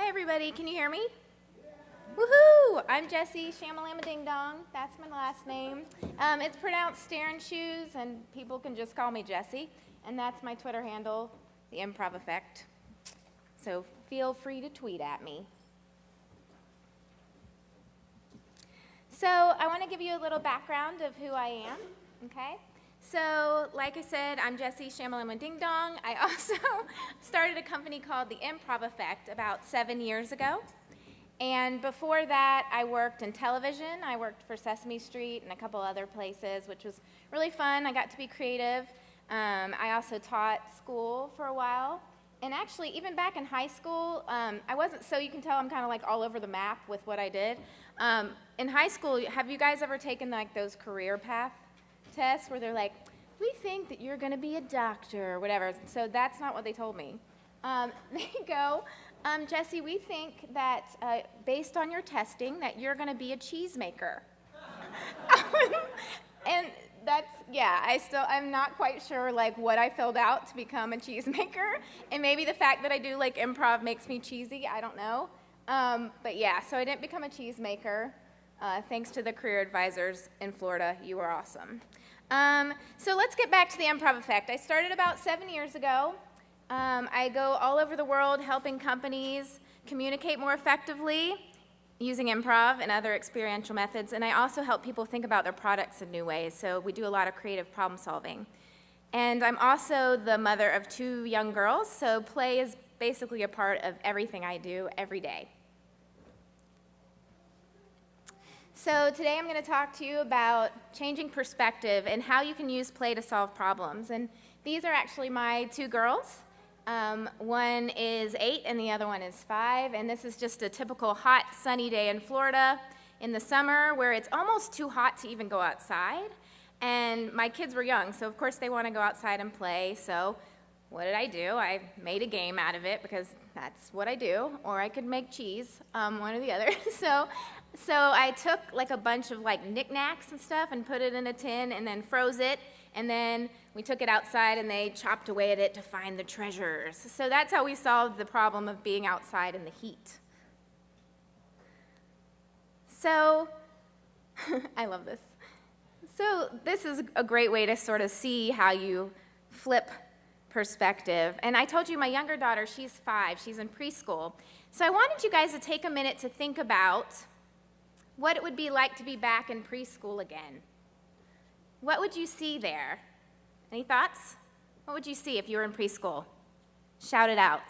Hi, everybody. Can you hear me? Woohoo! I'm Jessie Shternshus. That's my last name. It's pronounced Shternshus, and people can just call me Jessie. And that's my Twitter handle, the Improv Effect. So feel free to tweet at me. So I want to give you a little background of who I am, okay? So, like I said, I'm Jessie Shternshus. I also started a company called the Improv Effect about 7 years ago. And before that, I worked in television. I worked for Sesame Street and a couple other places, which was really fun. I got to be creative. I also taught school for a while. And actually, even back in high school, I wasn't, so you can tell I'm kind of like all over the map with what I did. In high school, have you guys ever taken like those career path tests where they're like, we think that you're going to be a doctor or whatever? So that's not what they told me. They go, Jessie, we think that based on your testing that you're going to be a cheesemaker. And that's, yeah, I'm not quite sure like what I filled out to become a cheesemaker. And maybe the fact that I do like improv makes me cheesy, I don't know. But yeah, so I didn't become a cheesemaker. Thanks to the career advisors in Florida, you were awesome. So let's get back to the Improv Effect. I started about 7 years ago. I go all over the world helping companies communicate more effectively using improv and other experiential methods, and I also help people think about their products in new ways, so we do a lot of creative problem solving. And I'm also the mother of 2 young girls, so play is basically a part of everything I do every day. So today I'm going to talk to you about changing perspective and how you can use play to solve problems. And these are actually my 2 girls. One is 8 and the other one is 5. And this is just a typical hot, sunny day in Florida in the summer where it's almost too hot to even go outside. And my kids were young, so of course they want to go outside and play. So what did I do? I made a game out of it because that's what I do. Or I could make cheese, one or the other. So I took like a bunch of like knickknacks and stuff and put it in a tin and then froze it. And then we took it outside and they chopped away at it to find the treasures. So that's how we solved the problem of being outside in the heat. So, I love this. So this is a great way to sort of see how you flip perspective. And I told you my younger daughter, she's 5, she's in preschool. So I wanted you guys to take a minute to think about what it would be like to be back in preschool again. What would you see there? Any thoughts? What would you see if you were in preschool? Shout it out.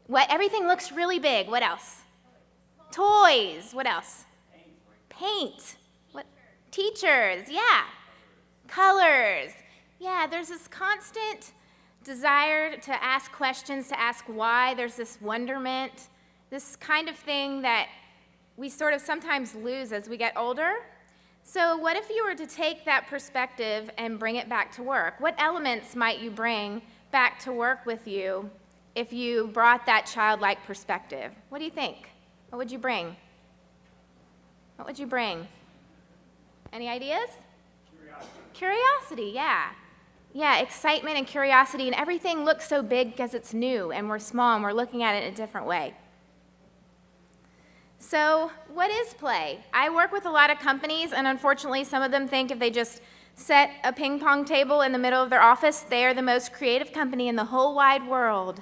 What? Everything looks really big. What else? Toys. What else? Paint. What? Teachers. Yeah. Colors. Yeah, there's this constant desire to ask questions, to ask why. There's this wonderment, this kind of thing that we sort of sometimes lose as we get older. So what if you were to take that perspective and bring it back to work? What elements might you bring back to work with you if you brought that childlike perspective? What do you think? What would you bring? What would you bring? Any ideas? Curiosity, yeah. Yeah, excitement and curiosity, and everything looks so big because it's new and we're small and we're looking at it in a different way. So what is play? I work with a lot of companies, and unfortunately some of them think if they just set a ping pong table in the middle of their office, they are the most creative company in the whole wide world.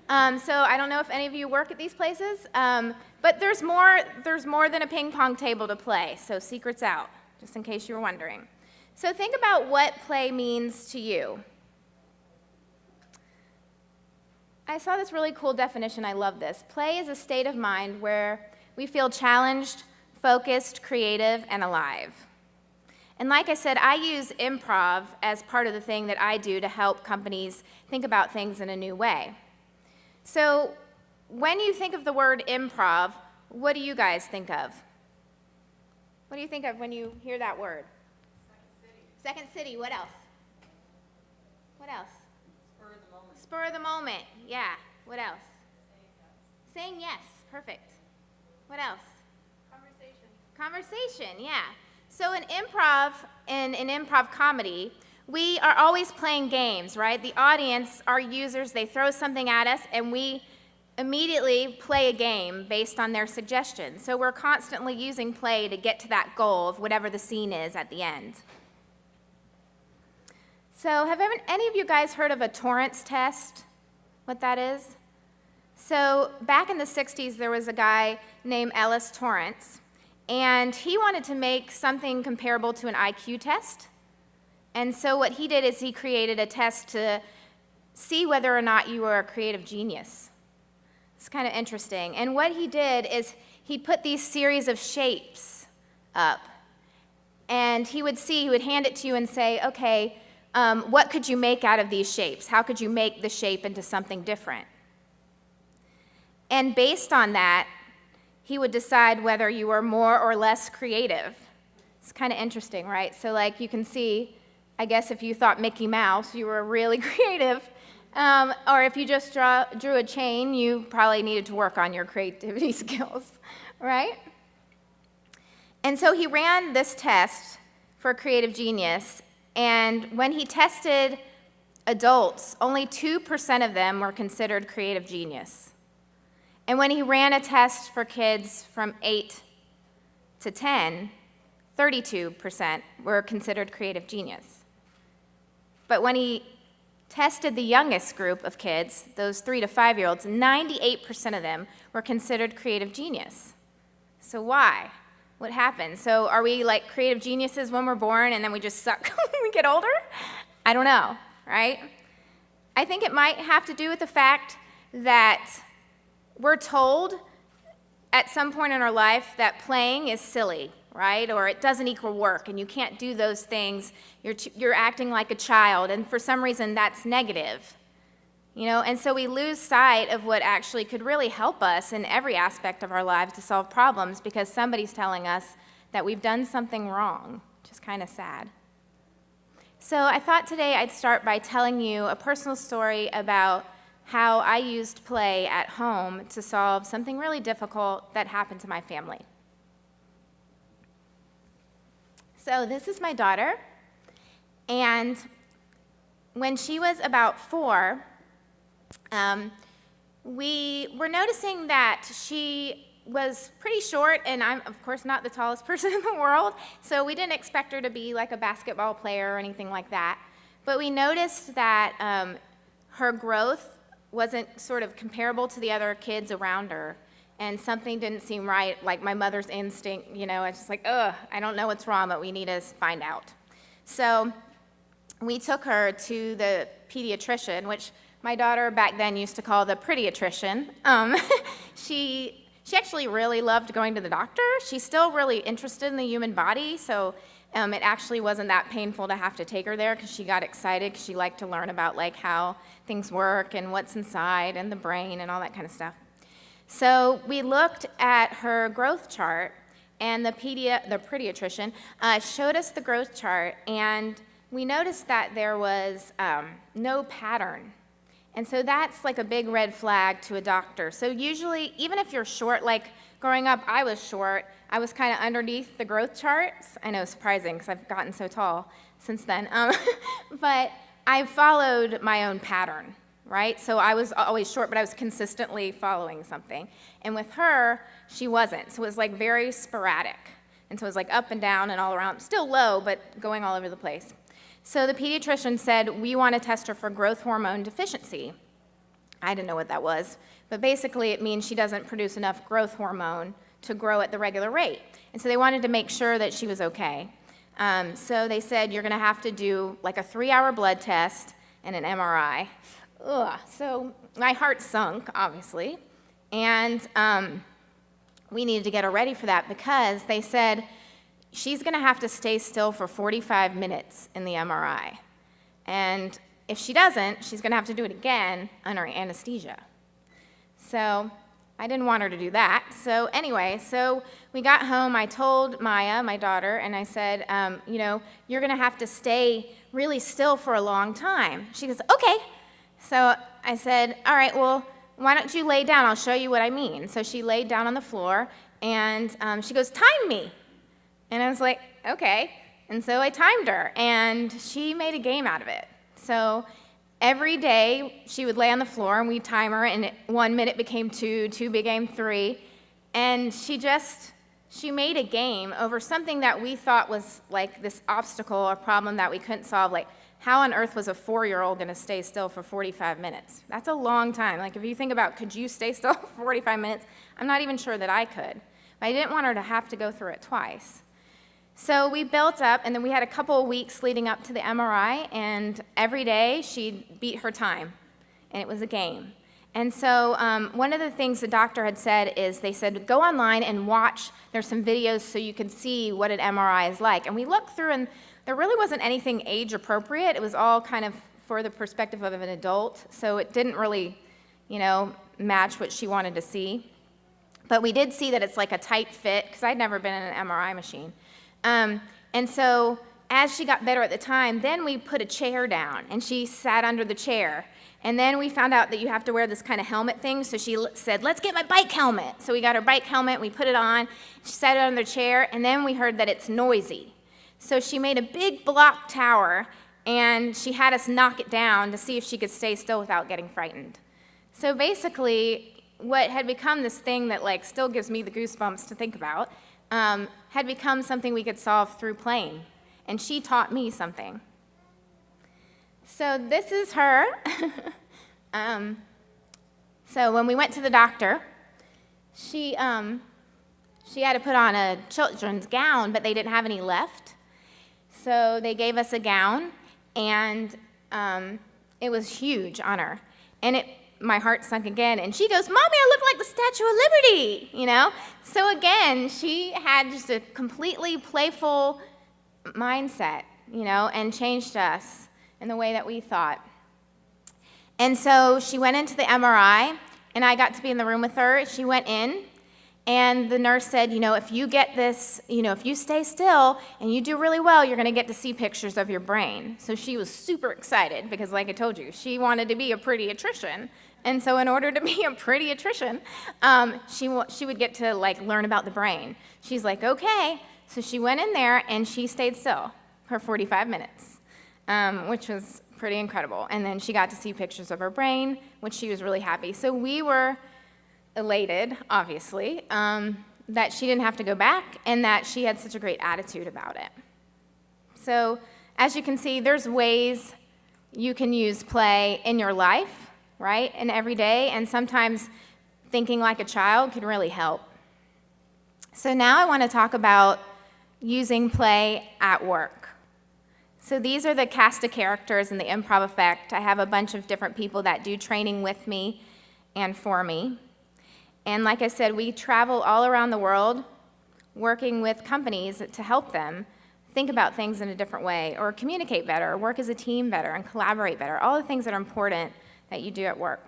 So I don't know if any of you work at these places, but there's more than a ping pong table to play, so secret's out, just in case you were wondering. So think about what play means to you. I saw this really cool definition, I love this. Play is a state of mind where we feel challenged, focused, creative, and alive. And like I said, I use improv as part of the thing that I do to help companies think about things in a new way. So when you think of the word improv, what do you guys think of? What do you think of when you hear that word? Second City, what else? What else? Spur of the moment. Spur of the moment, yeah. What else? Saying yes, perfect. What else? Conversation, yeah. So in improv comedy, we are always playing games, right? The audience, our users, they throw something at us, and we immediately play a game based on their suggestions. So we're constantly using play to get to that goal of whatever the scene is at the end. So have any of you guys heard of a Torrance test? What that is? So back in the 60s, there was a guy named Ellis Torrance, and he wanted to make something comparable to an IQ test. And so what he did is he created a test to see whether or not you were a creative genius. It's kind of interesting. And what he did is he put these series of shapes up, and he would hand it to you and say, okay, what could you make out of these shapes? How could you make the shape into something different? And based on that, he would decide whether you were more or less creative. It's kind of interesting, right? So like you can see, I guess if you thought Mickey Mouse, you were really creative. Or if you just drew a chain, you probably needed to work on your creativity skills, right? And so he ran this test for creative genius, and when he tested adults, only 2% of them were considered creative genius. And when he ran a test for kids from 8 to 10, 32% were considered creative genius. But when he tested the youngest group of kids, those 3 to 5-year-olds, 98% of them were considered creative genius. So why? What happened? So are we like creative geniuses when we're born and then we just suck when we get older? I don't know, right? I think it might have to do with the fact that we're told at some point in our life that playing is silly, right? Or it doesn't equal work, and you can't do those things. You're acting like a child, and for some reason that's negative. And so we lose sight of what actually could really help us in every aspect of our lives to solve problems because somebody's telling us that we've done something wrong, which is kind of sad. So I thought today I'd start by telling you a personal story about how I used play at home to solve something really difficult that happened to my family. So this is my daughter, and when she was about 4, we were noticing that she was pretty short, and I'm, of course, not the tallest person in the world, so we didn't expect her to be like a basketball player or anything like that. But we noticed that her growth wasn't sort of comparable to the other kids around her, and something didn't seem right, like my mother's instinct, it's just like, I don't know what's wrong, but we need to find out. So we took her to the pediatrician, which my daughter back then used to call the pretty-atrician. She actually really loved going to the doctor. She's still really interested in the human body, so it actually wasn't that painful to have to take her there because she got excited because she liked to learn about like how things work and what's inside and the brain and all that kind of stuff. So we looked at her growth chart, and the pediatrician showed us the growth chart, and we noticed that there was no pattern. And so that's like a big red flag to a doctor. So usually, even if you're short, like growing up, I was short. I was kind of underneath the growth charts. I know, surprising, because I've gotten so tall since then. But I followed my own pattern, right? So I was always short, but I was consistently following something. And with her, she wasn't. So it was like very sporadic. And so it was like up and down and all around, still low, but going all over the place. So the pediatrician said, we want to test her for growth hormone deficiency. I didn't know what that was, but basically it means she doesn't produce enough growth hormone to grow at the regular rate. And so they wanted to make sure that she was okay. So they said, you're going to have to do like a 3-hour blood test and an MRI. So my heart sunk, obviously, and we needed to get her ready for that because they said, she's going to have to stay still for 45 minutes in the MRI. And if she doesn't, she's going to have to do it again under anesthesia. So I didn't want her to do that. So anyway, so we got home. I told Maya, my daughter, and I said, you're going to have to stay really still for a long time. She goes, okay. So I said, all right, well, why don't you lay down? I'll show you what I mean. So she laid down on the floor, and she goes, time me. And I was like, okay. And so I timed her, and she made a game out of it. So every day she would lay on the floor and we'd time her, and 1 minute became 2, 2 became 3, and she made a game over something that we thought was like this obstacle or problem that we couldn't solve, like how on earth was a 4-year-old going to stay still for 45 minutes? That's a long time. Like if you think about, could you stay still for 45 minutes? I'm not even sure that I could. But I didn't want her to have to go through it twice. So we built up, and then we had a couple of weeks leading up to the MRI, and every day she'd beat her time, and it was a game. And so one of the things the doctor had said is they said, go online and watch. There's some videos so you can see what an MRI is like. And we looked through, and there really wasn't anything age appropriate. It was all kind of for the perspective of an adult, so it didn't really, match what she wanted to see. But we did see that it's like a tight fit, because I'd never been in an MRI machine. And so as she got better at the time, then we put a chair down, and she sat under the chair. And then we found out that you have to wear this kind of helmet thing, so she said, let's get my bike helmet. So we got her bike helmet, we put it on, she sat on the chair, and then we heard that it's noisy. So she made a big block tower, and she had us knock it down to see if she could stay still without getting frightened. So basically, what had become this thing that still gives me the goosebumps to think about, had become something we could solve through playing. And she taught me something. So this is her. So when we went to the doctor, she had to put on a children's gown, but they didn't have any left. So they gave us a gown, and it was huge on her. And my heart sunk again, and she goes, Mommy, I look like the Statue of Liberty, So again, she had just a completely playful mindset, and changed us in the way that we thought. And so she went into the MRI, and I got to be in the room with her. She went in, and the nurse said, if you get this, if you stay still and you do really well, you're going to get to see pictures of your brain. So she was super excited because, like I told you, she wanted to be a pediatrician. And so in order to be a pediatrician, she would get to learn about the brain. She's like, okay. So she went in there, and she stayed still for 45 minutes. Which was pretty incredible. And then she got to see pictures of her brain, which she was really happy. So we were elated, obviously, that she didn't have to go back and that she had such a great attitude about it. So as you can see, there's ways you can use play in your life, right, and every day, and sometimes thinking like a child can really help. So now I want to talk about using play at work. So these are the cast of characters in the Improv Effect. I have a bunch of different people that do training with me and for me. And like I said, we travel all around the world working with companies to help them think about things in a different way, or communicate better, or work as a team better, and collaborate better, all the things that are important that you do at work.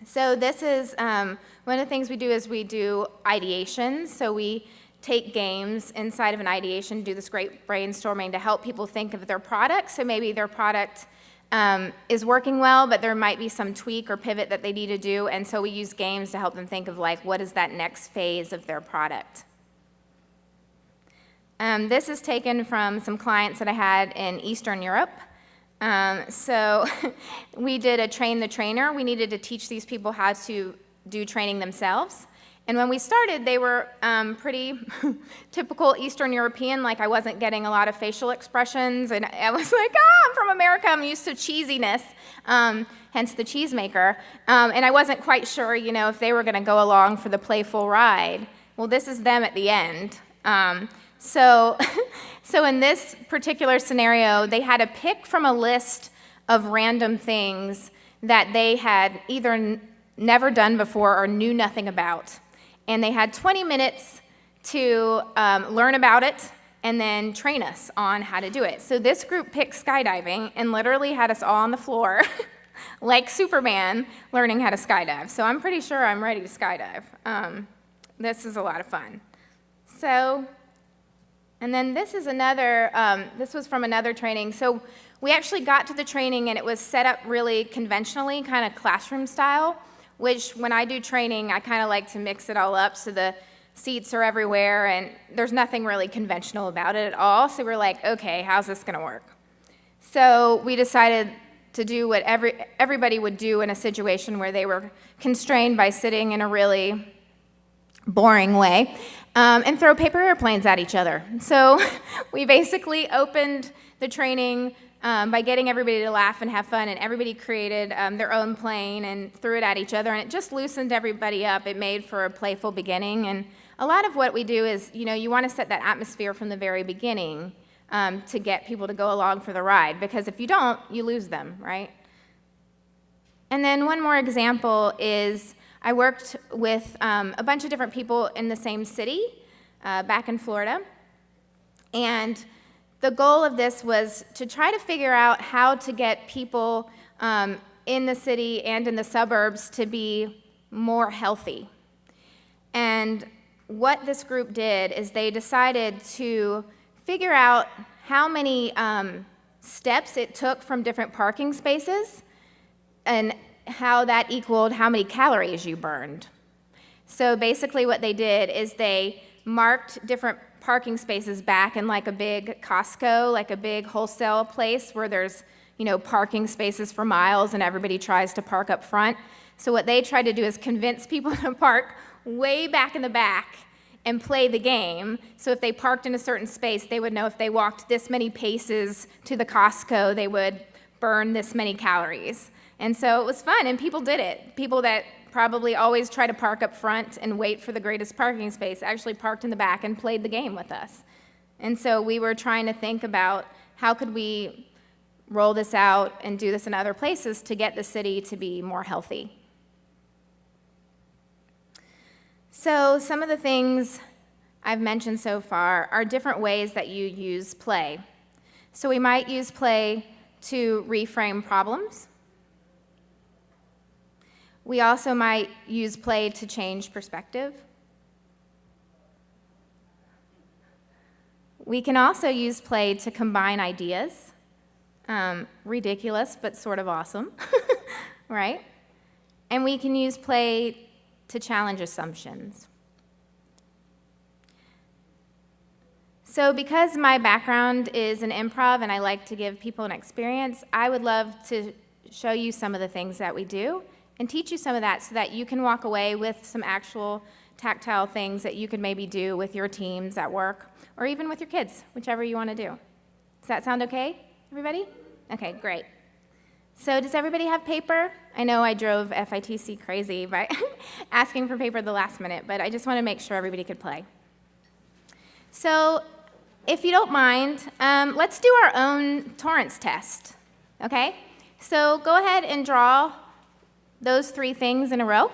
So this is, one of the things we do is we do ideations. So we take games inside of an ideation, do this great brainstorming to help people think of their product. So maybe their product is working well, but there might be some tweak or pivot that they need to do, and so we use games to help them think of what is that next phase of their product. This is taken from some clients that I had in Eastern Europe. So we did a train the trainer. We needed to teach these people how to do training themselves. And when we started, they were pretty typical Eastern European, I wasn't getting a lot of facial expressions, and I was like, I'm from America, I'm used to cheesiness, hence the cheesemaker, and I wasn't quite sure, if they were going to go along for the playful ride. Well, this is them at the end. So in this particular scenario, they had to pick from a list of random things that they had either never done before or knew nothing about. And they had 20 minutes to learn about it and then train us on how to do it. So this group picked skydiving and literally had us all on the floor like Superman learning how to skydive. So I'm pretty sure I'm ready to skydive. This is a lot of fun. So, and then this is another, this was from another training. So we actually got to the training and it was set up really conventionally, kind of classroom style, which when I do training, I kind of like to mix it all up so the seats are everywhere and there's nothing really conventional about it at all. So we're like, okay, how's this gonna work? So we decided to do what everybody would do in a situation where they were constrained by sitting in a really boring way, and throw paper airplanes at each other. So we basically opened the training by getting everybody to laugh and have fun, and everybody created their own plane and threw it at each other, and it just loosened everybody up. It made for a playful beginning, and a lot of what we do is, you want to set that atmosphere from the very beginning to get people to go along for the ride, because if you don't, you lose them, right? And then one more example is I worked with a bunch of different people in the same city back in Florida, and the goal of this was to try to figure out how to get people in the city and in the suburbs to be more healthy. And what this group did is they decided to figure out how many steps it took from different parking spaces and how that equaled how many calories you burned. So basically what they did is they marked different parking spaces back in like a big Costco, like a big wholesale place where there's, parking spaces for miles and everybody tries to park up front. So what they tried to do is convince people to park way back in the back and play the game. So if they parked in a certain space, they would know if they walked this many paces to the Costco, they would burn this many calories. And so it was fun, and people did it. People that probably always try to park up front and wait for the greatest parking space actually parked in the back and played the game with us. And so we were trying to think about how could we roll this out and do this in other places to get the city to be more healthy. So some of the things I've mentioned so far are different ways that you use play. So we might use play to reframe problems. We also might use play to change perspective. We can also use play to combine ideas. Ridiculous, but sort of awesome, right? And we can use play to challenge assumptions. So because my background is in improv and I like to give people an experience, I would love to show you some of the things that we do and teach you some of that so that you can walk away with some actual tactile things that you could maybe do with your teams at work or even with your kids, whichever you want to do. Does that sound okay, everybody? Okay, great. So does everybody have paper? I know I drove FITC crazy by asking for paper at the last minute, but I just want to make sure everybody could play. So if you don't mind, let's do our own Torrance test, okay? So go ahead and draw those 3 things in a row,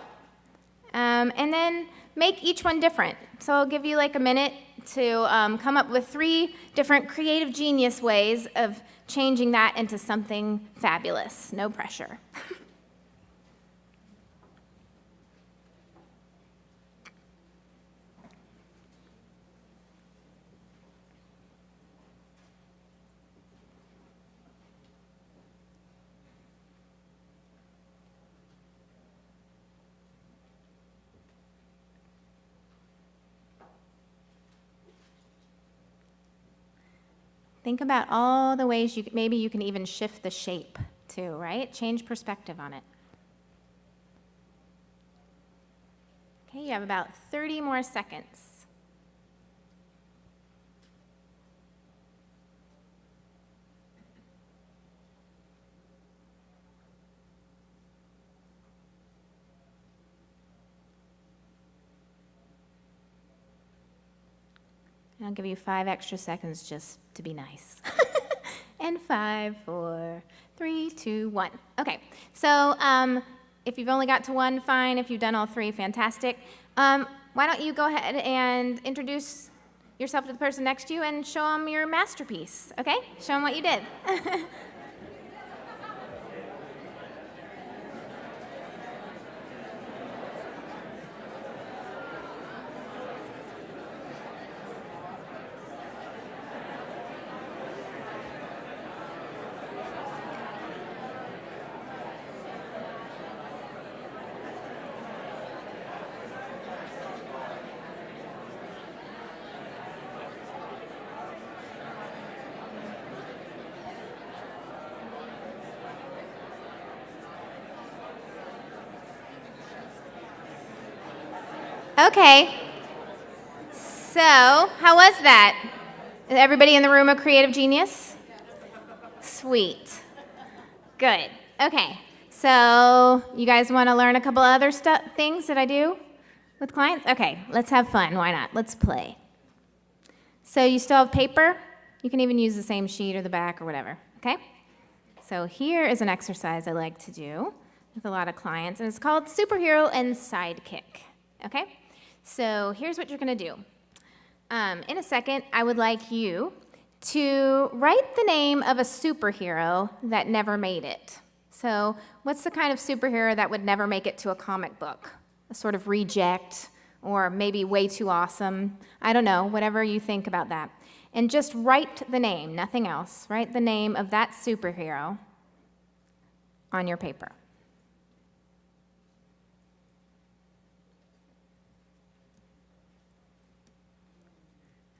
and then make each one different. So I'll give you like a minute to come up with 3 different creative genius ways of changing that into something fabulous. No pressure. Think about all the ways maybe you can even shift the shape too, right? Change perspective on it. Okay, you have about 30 more seconds. I'll give you 5 extra seconds just to be nice. And 5, 4, 3, 2, 1. Okay, so if you've only got to 1, fine. If you've done all 3, fantastic. Why don't you go ahead and introduce yourself to the person next to you and show them your masterpiece, okay? Show them what you did. Okay. So, how was that? Is everybody in the room a creative genius? Sweet. Good. Okay. So, you guys want to learn a couple other things that I do with clients? Okay, let's have fun. Why not? Let's play. So, you still have paper? You can even use the same sheet or the back or whatever. Okay? So, here is an exercise I like to do with a lot of clients, and it's called superhero and sidekick. Okay? So, here's what you're going to do. In a second, I would like you to write the name of a superhero that never made it. So, what's the kind of superhero that would never make it to a comic book? A sort of reject, or maybe way too awesome. I don't know, whatever you think about that. And just write the name, nothing else. Write the name of that superhero on your paper.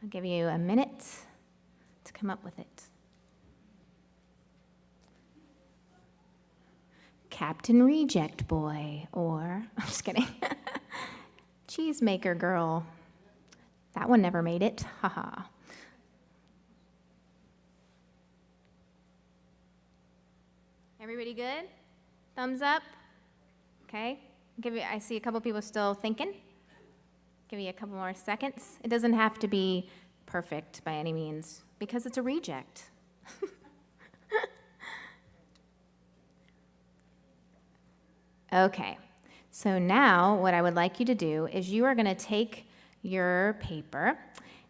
I'll give you a minute to come up with it. Captain Reject Boy, or, I'm just kidding, Cheesemaker Girl. That one never made it, haha. Everybody good? Thumbs up? Okay. I see a couple people still thinking. Give you a couple more seconds. It doesn't have to be perfect by any means, because it's a reject. Okay, so now what I would like you to do is you are going to take your paper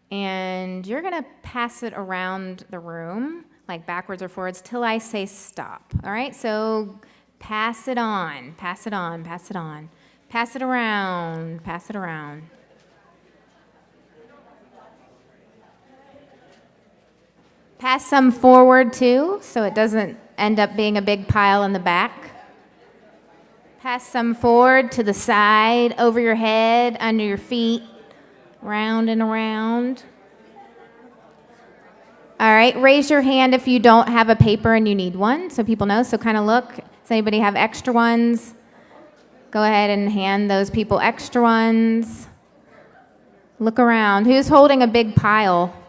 and you're going to pass it around the room, like backwards or forwards, till I say stop. All right, so pass it on, pass it on, pass it on. Pass it around, pass it around. Pass some forward too, so it doesn't end up being a big pile in the back. Pass some forward to the side, over your head, under your feet, round and around. All right, raise your hand if you don't have a paper and you need one, so people know. So kind of look. Does anybody have extra ones? Go ahead and hand those people extra ones. Look around. Who's holding a big pile?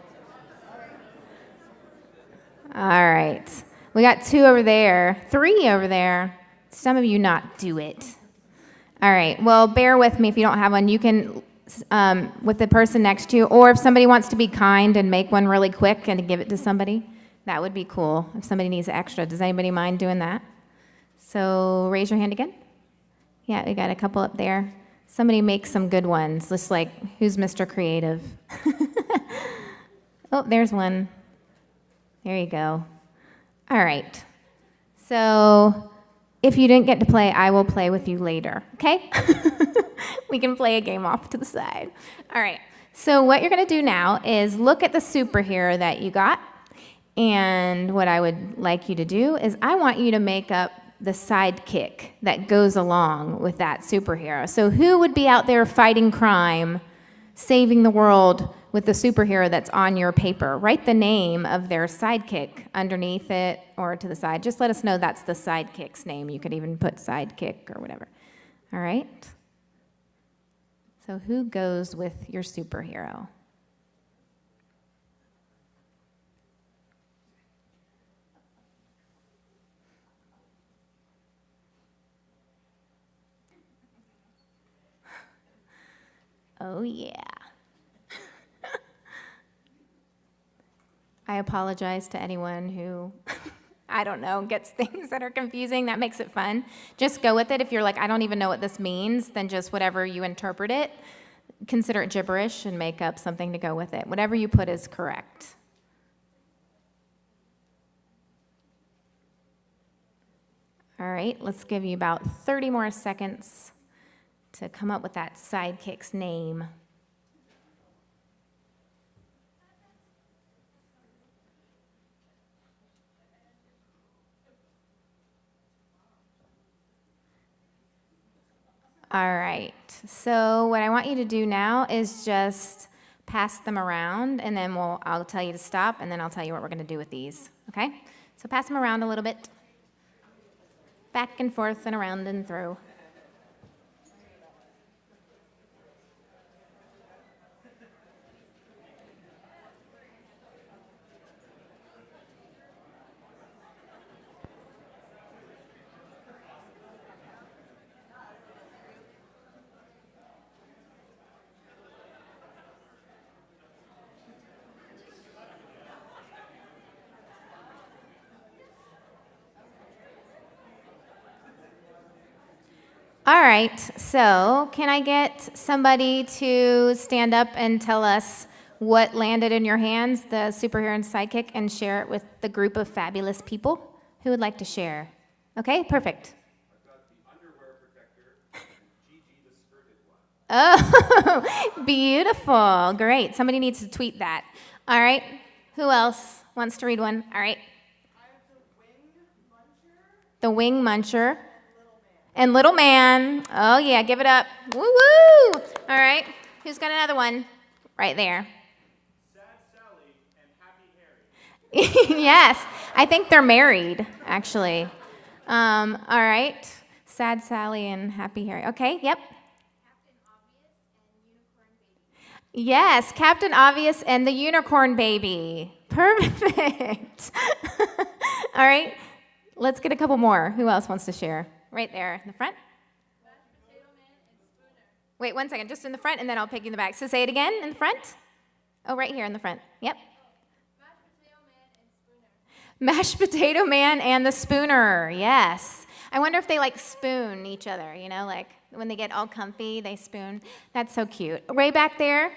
All right. We got 2 over there, 3 over there. Some of you not do it. All right. Well, bear with me if you don't have one. You can, with the person next to you, or if somebody wants to be kind and make one really quick and give it to somebody, that would be cool. If somebody needs extra, does anybody mind doing that? So raise your hand again. Yeah, we got a couple up there. Somebody make some good ones. Just like, who's Mr. Creative? Oh, there's one. There you go. All right. So if you didn't get to play, I will play with you later, okay? We can play a game off to the side. All right. So what you're going to do now is look at the superhero that you got. And what I would like you to do is I want you to make up the sidekick that goes along with that superhero. So who would be out there fighting crime, saving the world with the superhero that's on your paper? Write the name of their sidekick underneath it or to the side. Just let us know that's the sidekick's name. You could even put sidekick or whatever. All right? So who goes with your superhero? Oh, yeah. I apologize to anyone who, I don't know, gets things that are confusing. That makes it fun. Just go with it. If you're like, I don't even know what this means, then just whatever you interpret it, consider it gibberish and make up something to go with it. Whatever you put is correct. All right, let's give you about 30 more seconds to come up with that sidekick's name. All right, so what I want you to do now is just pass them around, and then I'll tell you to stop, and then I'll tell you what we're going to do with these, okay? So pass them around a little bit, back and forth and around and through. All right, so can I get somebody to stand up and tell us what landed in your hands, the superhero and sidekick, and share it with the group of fabulous people? Who would like to share? Okay, perfect. I've got the underwear protector and Gigi the skirted one. Oh, beautiful. Great. Somebody needs to tweet that. All right. Who else wants to read one? All right. I have The wing muncher. And little man. Oh, yeah. Give it up. Woo woo. All right. Who's got another one? Right there. Sad Sally and Happy Harry. Yes. I think they're married, actually. All right. Sad Sally and Happy Harry. Okay. Yep. Yes, Captain Obvious and the Unicorn Baby. Perfect. All right, let's get a couple more. Who else wants to share? Right there in the front. Wait 1 second, just in the front, and then I'll pick you in the back. So say it again, in the front. Oh, right here in the front. Yep. Mashed Potato Man and the Spooner. Yes. I wonder if they like spoon each other, you know, like when they get all comfy, they spoon. That's so cute. Way back there.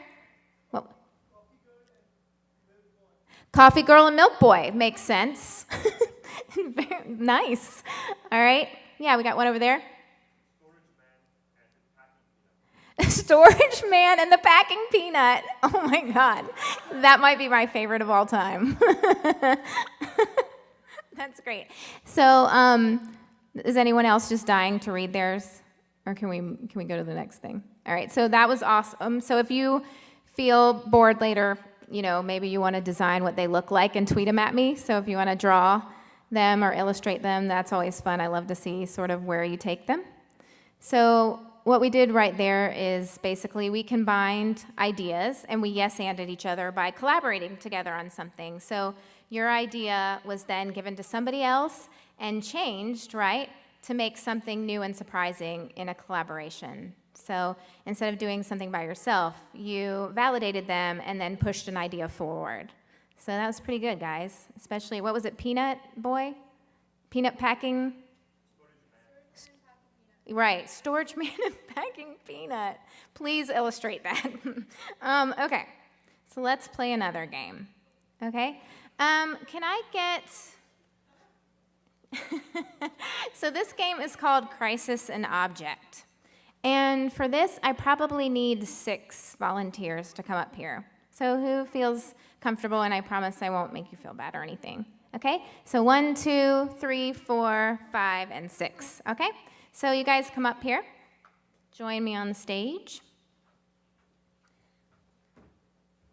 What? Coffee Girl and Milk Boy. Makes sense. Very nice. All right. Yeah, we got one over there. Storage Man and the Packing Peanut. Oh my God. That might be my favorite of all time. That's great. So, is anyone else just dying to read theirs? Or can we go to the next thing? All right, so that was awesome. So if you feel bored later, you know, maybe you want to design what they look like and tweet them at me. So if you want to draw them or illustrate them, that's always fun. I love to see sort of where you take them. So what we did right there is basically we combined ideas and we yes-anded each other by collaborating together on something. So your idea was then given to somebody else and changed, right, to make something new and surprising in a collaboration. So instead of doing something by yourself, you validated them and then pushed an idea forward. So that was pretty good, guys. Especially, what was it, Peanut Boy? Peanut Packing? Right, Storage Man and Packing Peanut. Please illustrate that. Okay, so let's play another game. Okay, can I get... So this game is called Crisis and Object. And for this, I probably need 6 volunteers to come up here. So who feels comfortable, and I promise I won't make you feel bad or anything. Okay, so 1, 2, 3, 4, 5, and 6. Okay, so you guys come up here. Join me on the stage.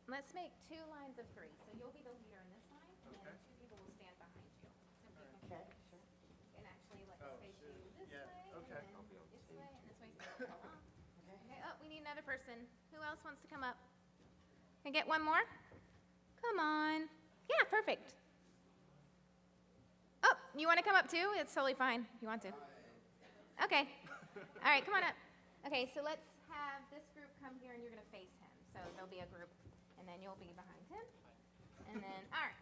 Let's make 2 lines of 3. So you'll be the leader in this line, and then 2 people will stand behind you. So you can actually face you this way, and then this way, and this way. So okay. Oh, we need another person. Who else wants to come up? Can I get one more? Come on. Yeah, perfect. Oh, you want to come up too? It's totally fine if you want to. Okay. All right, come on up. Okay, so let's have this group come here, and you're going to face him. So there'll be a group, and then you'll be behind him. And then, all right.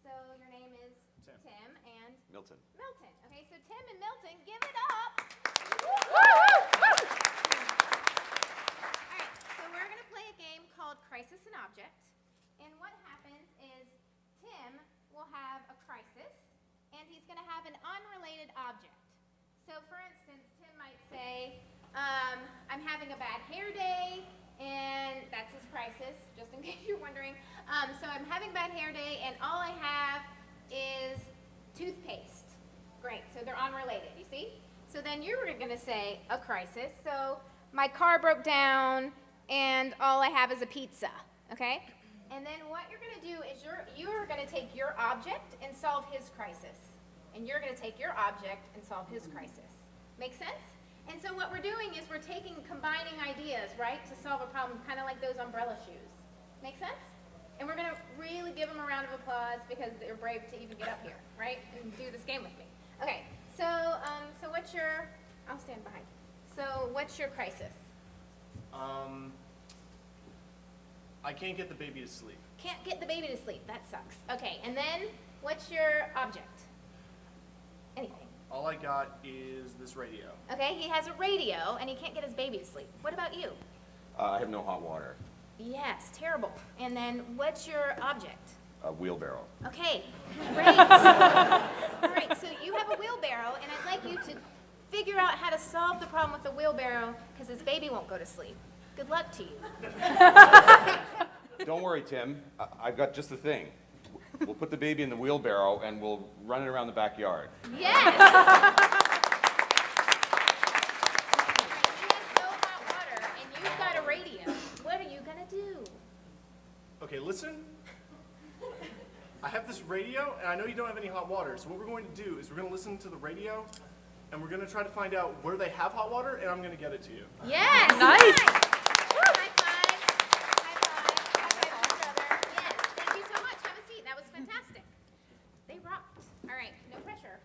So your name is Tim and Milton. Milton. Okay, so Tim and Milton, give it up. All right, so we're going to play a game called Crisis and Object. And what happens is Tim will have a crisis, and he's going to have an unrelated object. So, for instance, Tim might say, I'm having a bad hair day, and that's his crisis, just in case you're wondering. So I'm having a bad hair day, and all I have is toothpaste. Great, so they're unrelated, you see? So then you're going to say a crisis. So my car broke down, and all I have is a pizza, okay? And then what you're going to do is you're going to take your object and solve his crisis. And you're going to take your object and solve his crisis. Make sense? And so what we're doing is we're combining ideas, right, to solve a problem, kind of like those umbrella shoes. Make sense? And we're going to really give them a round of applause because they're brave to even get up here, right, and do this game with me. Okay, so what's your, I'll stand behind you. So what's your crisis? I can't get the baby to sleep. Can't get the baby to sleep. That sucks. Okay, and then what's your object? Anything. All I got is this radio. Okay, he has a radio, and he can't get his baby to sleep. What about you? I have no hot water. Yes, terrible. And then what's your object? A wheelbarrow. Okay, great. All right, so you have a wheelbarrow, and I'd like you to figure out how to solve the problem with the wheelbarrow because his baby won't go to sleep. Good luck to you. Don't worry, Tim. I've got just the thing. We'll put the baby in the wheelbarrow and we'll run it around the backyard. Yes! He has no hot water, and you've got a radio. What are you going to do? Okay, listen. I have this radio, and I know you don't have any hot water, so what we're going to do is we're going to listen to the radio, and we're going to try to find out where they have hot water, and I'm going to get it to you. Yes! Nice. Woo. High five. High five. High five, each other. Yes, thank you so much. Have a seat. That was fantastic. They rocked. All right, no pressure.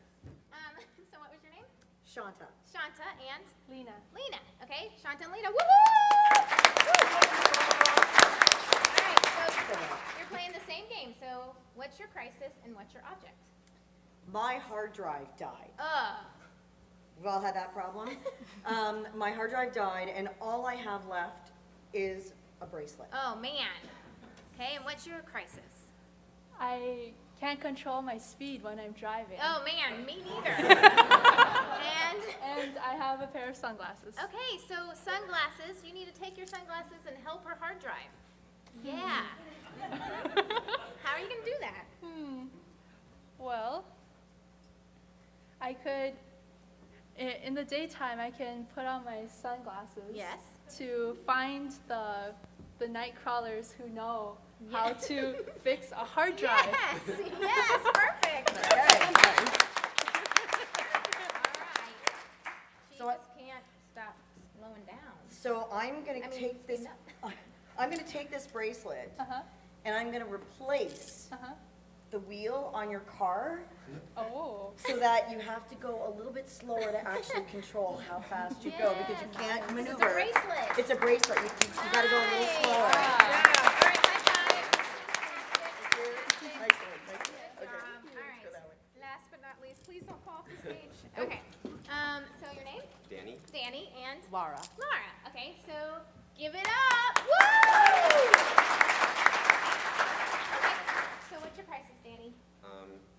So what was your name? Shanta. Shanta and? Lena. Lena. Okay, Shanta and Lena. Woohoo! All right, so you're playing the same game. So what's your crisis and what's your object? My hard drive died. Ugh. We've all had that problem. My hard drive died, and all I have left is a bracelet. Oh, man. Okay, and what's your crisis? I can't control my speed when I'm driving. Oh, man, me neither. And I have a pair of sunglasses. Okay, so sunglasses, you need to take your sunglasses and help her hard drive. Yeah. How are you going to do that? Well, I could, in the daytime, I can put on my sunglasses. Yes. To find the night crawlers who know how to fix a hard drive. Yes, yes, perfect. Okay. All right. She So I- just can't stop slowing down. So I'm going I to mean, take this. speed I'm going to take this bracelet, Uh-huh. and I'm going to replace Uh-huh. the wheel on your car, Oh. so that you have to go a little bit slower to actually control how fast you go, because you Yes. can't It's a maneuver. bracelet. It's a bracelet. You got to go a little Nice. slower. Good job. All right, high five. Excellent. Good job. All right. Last but not least, please don't fall off the stage. Okay. So your name? Danny? Danny and? Laura. Laura. Okay, so give it up. Woo! Okay, so what's your crisis, Danny?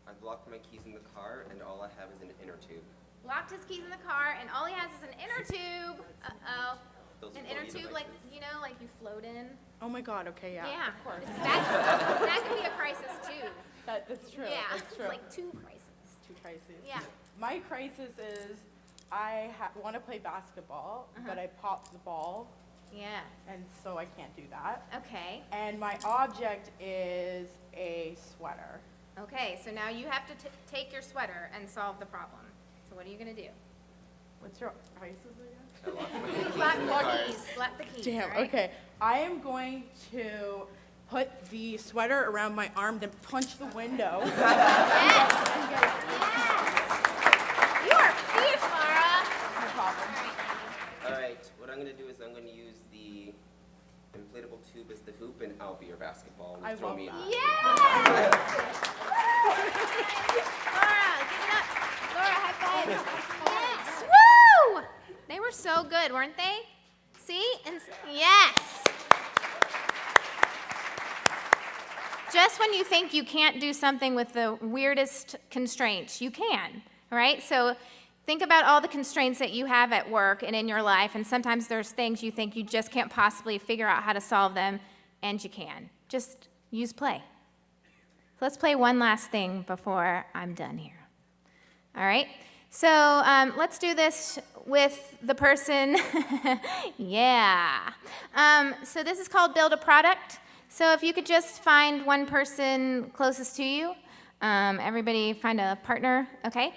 I've locked my keys in the car, and all I have is an inner tube. Locked his keys in the car, and all he has is an inner tube. Uh-oh. Those An inner floaty tube, like, devices. you know, like you float in. Oh my God, okay, yeah. Of course. That could be a crisis, too. That's true, Yeah, that's it's true. like two crises. Two crises. Yeah. My crisis is I want to play basketball, but I popped the ball, Yeah. and so I can't do that. Okay. And my object is a sweater. Okay, so now you have to take your sweater and solve the problem. So what are you going to do? What's your crisis again? I locked my keys Lock in the the car. keys. Lock the keys. Damn, all right? okay. I am going to put the sweater around my arm, then punch the window. Yes. Yes. You are fierce, Laura. No problem. All right. All right, what I'm going to do is I'm going to use the inflatable tube as the hoop, and I'll be your basketball. And I throw love me in. that. Yes. Laura, give it up. Laura, high five. Yes. Woo! They were so good, weren't they? See? And yes. Just when you think you can't do something with the weirdest constraints, you can, right? So think about all the constraints that you have at work and in your life, and sometimes there's things you think you just can't possibly figure out how to solve them, and you can. Just use play. So let's play one last thing before I'm done here. All right? So let's do this with the person. Yeah. So this is called Build a Product. So if you could just find one person closest to you, everybody find a partner, okay?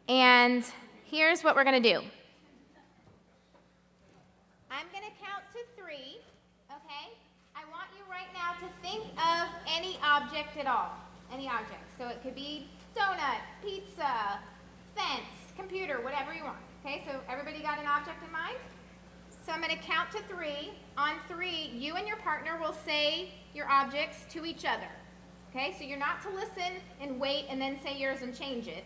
And here's what we're going to do. I'm going to count to 3, okay? I want you right now to think of any object at all, any object. So it could be donut, pizza, fence, computer, whatever you want. Okay, so everybody got an object in mind? So I'm going to count to 3. On 3, you and your partner will say your objects to each other. Okay, so you're not to listen and wait and then say yours and change it.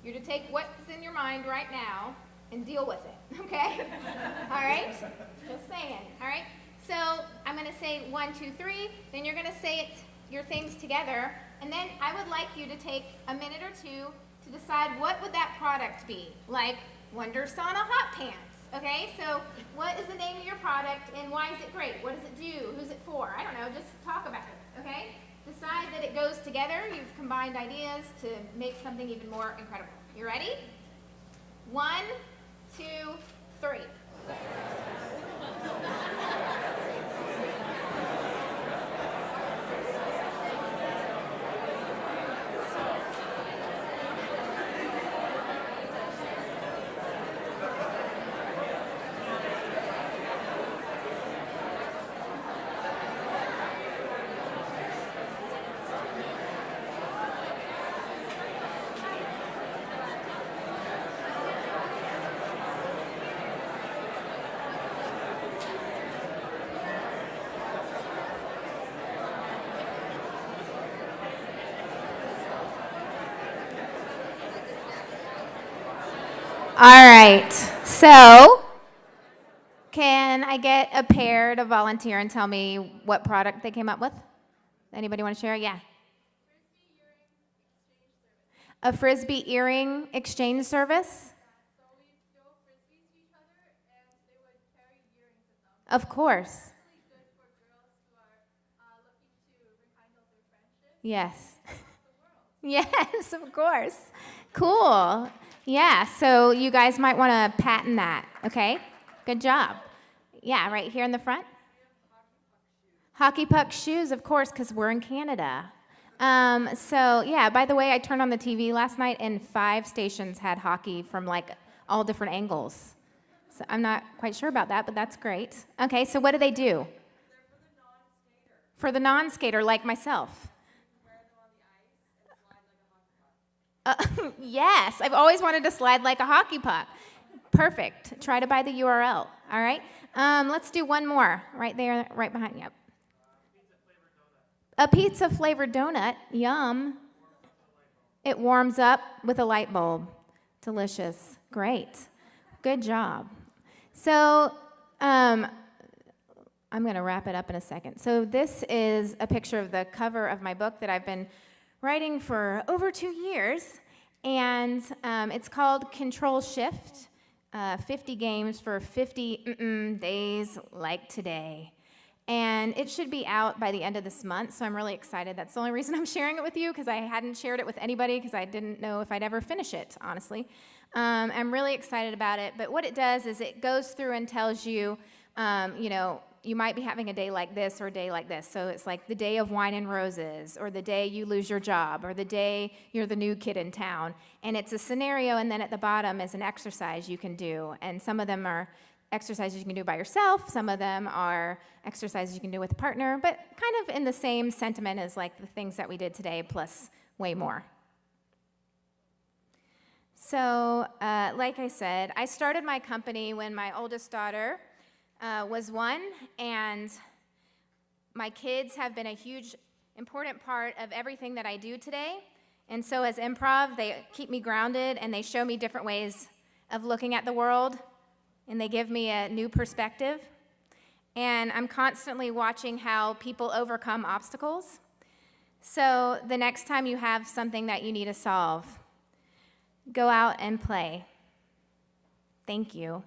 You're to take what's in your mind right now and deal with it, okay? All right? Just saying, all right? So I'm going to say 1, 2, 3. Then you're going to say your things together. And then I would like you to take a minute or two to decide what would that product be. Like Wonder Sauna Hot Pants, okay? So what is the name of your product and why is it great? What does it do? Who's it for? I don't know. Just talk about it, okay? Decide that it goes together. You've combined ideas to make something even more incredible. You ready? 1, 2, 3. All right, so can I get a pair to volunteer and tell me what product they came up with? Anybody want to share? Yeah. A Frisbee earring exchange service? So we throw frisbees to each other, and they would carry earrings with them. Of course. It's really good for girls who are looking to rekindle their friendship Yes. across the world. Yes, of course. Cool. Yeah, so you guys might want to patent that, okay? Good job. Yeah, right here in the front. Hockey puck shoes, of course, because we're in Canada. So, yeah, by the way, I turned on the TV last night, and 5 stations had hockey from, like, all different angles. So I'm not quite sure about that, but that's great. Okay, so what do they do? They're for the non-skater. For the non-skater, like myself. Wear them on the ice and slide like a hockey puck. Yes, I've always wanted to slide like a hockey puck. Perfect. Try to buy the URL. All right. Let's do one more right there, right behind you. A pizza flavored donut. Yum. It warms up with a light bulb. Delicious. Great. Good job. So I'm going to wrap it up in a second. So this is a picture of the cover of my book that I've been writing for over 2 years, and it's called Control Shift, 50 Games for 50 Days Like Today. And it should be out by the end of this month, so I'm really excited. That's the only reason I'm sharing it with you, because I hadn't shared it with anybody because I didn't know if I'd ever finish it, honestly. I'm really excited about it, but what it does is it goes through and tells you, you might be having a day like this or a day like this. So it's like the day of wine and roses, or the day you lose your job, or the day you're the new kid in town. And it's a scenario, and then at the bottom is an exercise you can do. And some of them are exercises you can do by yourself. Some of them are exercises you can do with a partner, but kind of in the same sentiment as like the things that we did today, plus way more. So, like I said, I started my company when my oldest daughter was 1, and my kids have been a huge, important part of everything that I do today. And so as Improv, they keep me grounded, and they show me different ways of looking at the world, and they give me a new perspective. And I'm constantly watching how people overcome obstacles. So the next time you have something that you need to solve, go out and play. Thank you.